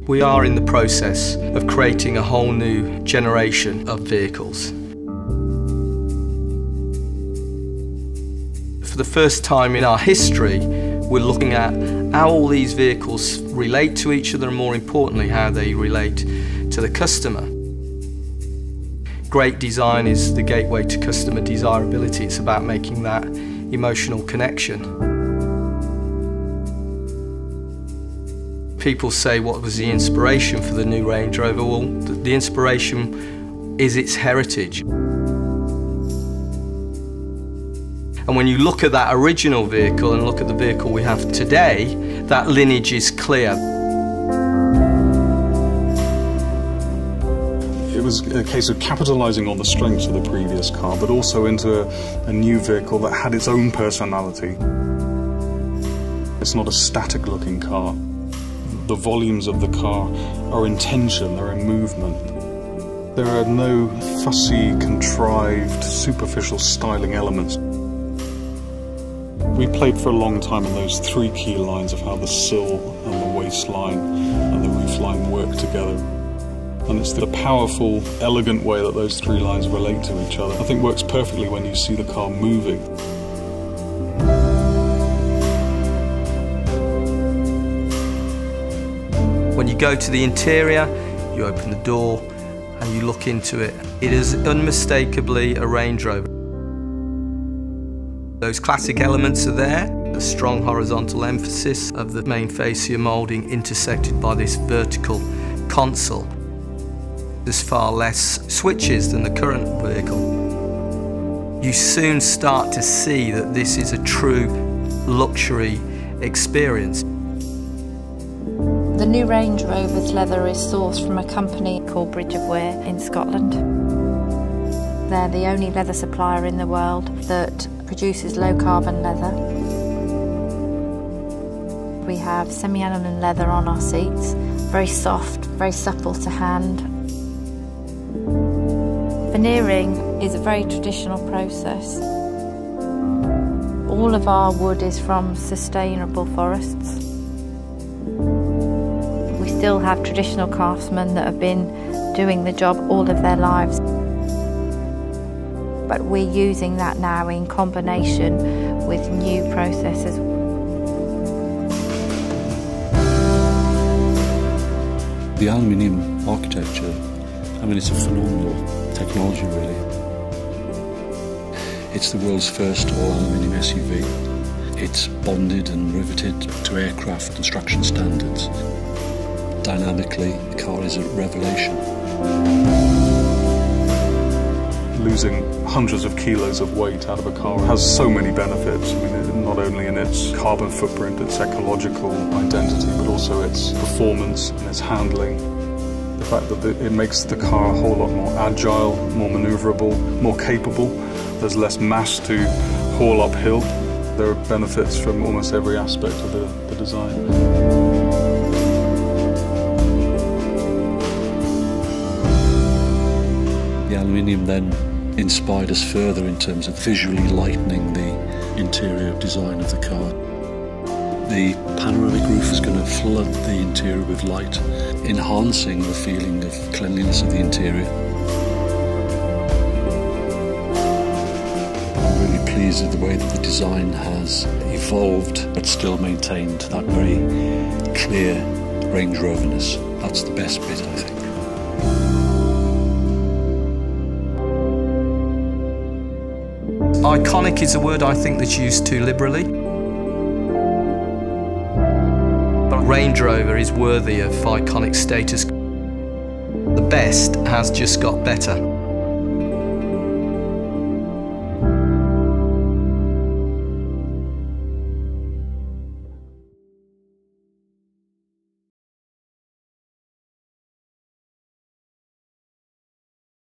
We are in the process of creating a whole new generation of vehicles. For the first time in our history, we're looking at how all these vehicles relate to each other and, more importantly, how they relate to the customer. Great design is the gateway to customer desirability. It's about making that emotional connection. People say, what was the inspiration for the new Range Rover? Well, the inspiration is its heritage. And when you look at that original vehicle and look at the vehicle we have today, that lineage is clear. It was a case of capitalising on the strengths of the previous car, but also into a new vehicle that had its own personality. It's not a static-looking car. The volumes of the car are in tension, they're in movement. There are no fussy, contrived, superficial styling elements. We played for a long time on those three key lines of how the sill and the waistline and the roofline work together. And it's the powerful, elegant way that those three lines relate to each other, I think works perfectly when you see the car moving. When you go to the interior, you open the door and you look into it. It is unmistakably a Range Rover. Those classic elements are there, a strong horizontal emphasis of the main fascia moulding intersected by this vertical console. There's far less switches than the current vehicle. You soon start to see that this is a true luxury experience. The new Range Rover's leather is sourced from a company called Bridge of Wear in Scotland. They're the only leather supplier in the world that produces low-carbon leather. We have semi-aniline leather on our seats, very soft, very supple to hand. Veneering is a very traditional process. All of our wood is from sustainable forests. We still have traditional craftsmen that have been doing the job all of their lives. But we're using that now in combination with new processes. The aluminium architecture, I mean, it's a phenomenal technology, really. It's the world's first all-aluminium SUV. It's bonded and riveted to aircraft construction standards. Dynamically, the car is a revelation. Losing hundreds of kilos of weight out of a car has so many benefits. I mean, not only in its carbon footprint, its ecological identity, but also its performance and its handling. The fact that it makes the car a whole lot more agile, more manoeuvrable, more capable. There's less mass to haul uphill. There are benefits from almost every aspect of the design. The aluminium then inspired us further in terms of visually lightening the interior design of the car. The panoramic roof is going to flood the interior with light, enhancing the feeling of cleanliness of the interior. I'm really pleased with the way that the design has evolved but still maintained that very clear Range Roverness. That's the best bit, I think. Iconic is a word I think that's used too liberally. But Range Rover is worthy of iconic status. The best has just got better.